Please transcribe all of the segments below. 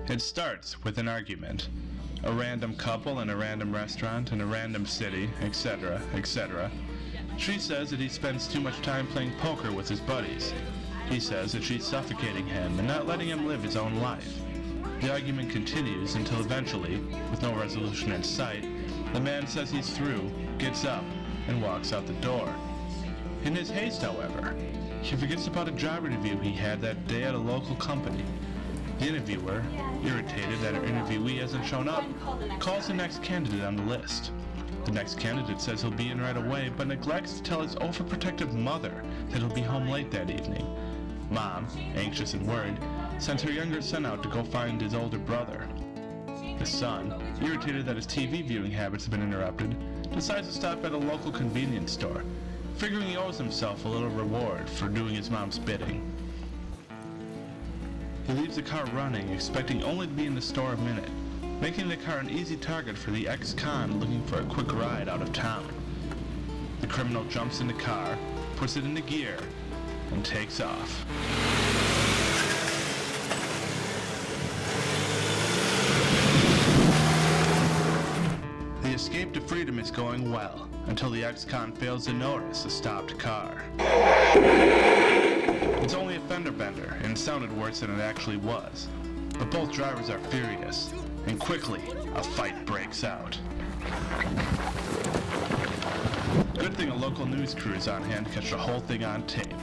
It starts with an argument. A random couple in a random restaurant in a random city, etc., etc. She says that he spends too much time playing poker with his buddies. He says that she's suffocating him and not letting him live his own life. The argument continues until eventually, with no resolution in sight, the man says he's through, gets up, and walks out the door. In his haste, however, he forgets about a job interview he had that day at a local company. The interviewer, irritated that her interviewee hasn't shown up, calls the next candidate on the list. The next candidate says he'll be in right away, but neglects to tell his overprotective mother that he'll be home late that evening. Mom, anxious and worried, sends her younger son out to go find his older brother. The son, irritated that his TV viewing habits have been interrupted, decides to stop at a local convenience store, figuring he owes himself a little reward for doing his mom's bidding. He leaves the car running, expecting only to be in the store a minute, making the car an easy target for the ex-con looking for a quick ride out of town. The criminal jumps in the car, puts it into gear, and takes off. The escape to freedom is going well, until the ex-con fails to notice a stopped car. It's only a fender bender, and it sounded worse than it actually was. But both drivers are furious, and quickly, a fight breaks out. Good thing a local news crew is on hand to catch the whole thing on tape.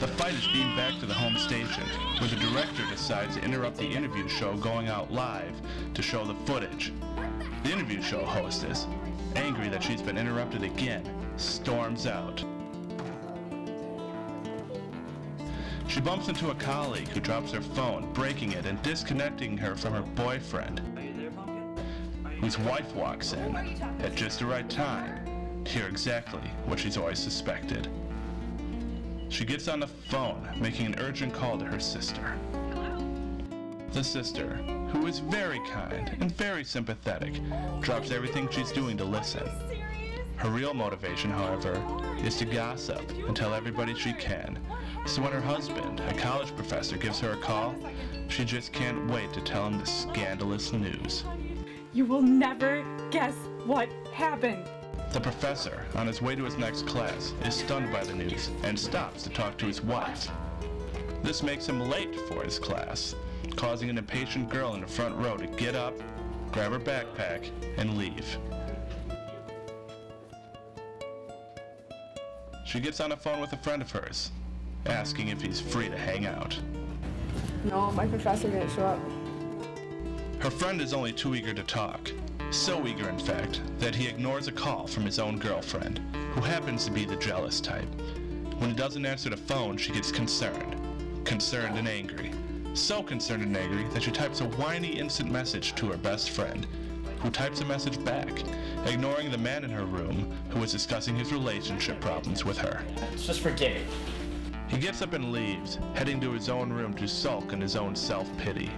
The fight is beamed back to the home station, where the director decides to interrupt the interview show going out live to show the footage. The interview show hostess, angry that she's been interrupted again, storms out. She bumps into a colleague who drops her phone, breaking it and disconnecting her from her boyfriend, whose wife walks in at just the right time to hear exactly what she's always suspected. She gets on the phone, making an urgent call to her sister. The sister, who is very kind and very sympathetic, drops everything she's doing to listen. Her real motivation, however, is to gossip and tell everybody she can. So when her husband, a college professor, gives her a call, she just can't wait to tell him the scandalous news. You will never guess what happened. The professor, on his way to his next class, is stunned by the news and stops to talk to his wife. This makes him late for his class, causing an impatient girl in the front row to get up, grab her backpack, and leave. She gets on the phone with a friend of hers, asking if he's free to hang out. No, my professor didn't show up. Her friend is only too eager to talk. So eager, in fact, that he ignores a call from his own girlfriend, who happens to be the jealous type. When he doesn't answer the phone, she gets concerned and angry. So concerned and angry that she types a whiny instant message to her best friend, who types a message back, ignoring the man in her room who is discussing his relationship problems with her. Just forget it. He gets up and leaves, heading to his own room to sulk in his own self-pity.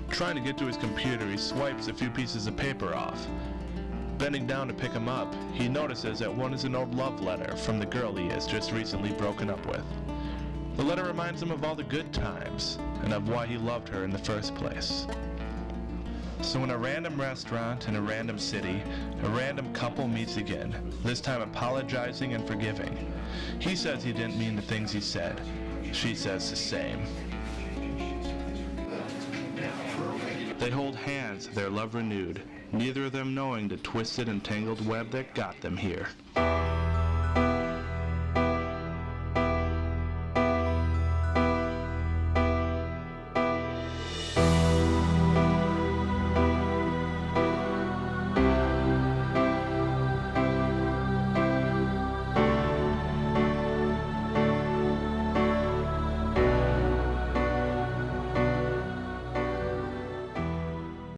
Trying to get to his computer, he swipes a few pieces of paper off. Bending down to pick them up, he notices that one is an old love letter from the girl he has just recently broken up with. The letter reminds him of all the good times, and of why he loved her in the first place. So in a random restaurant in a random city, a random couple meets again, this time apologizing and forgiving. He says he didn't mean the things he said. She says the same. They hold hands, their love renewed, neither of them knowing the twisted and tangled web that got them here.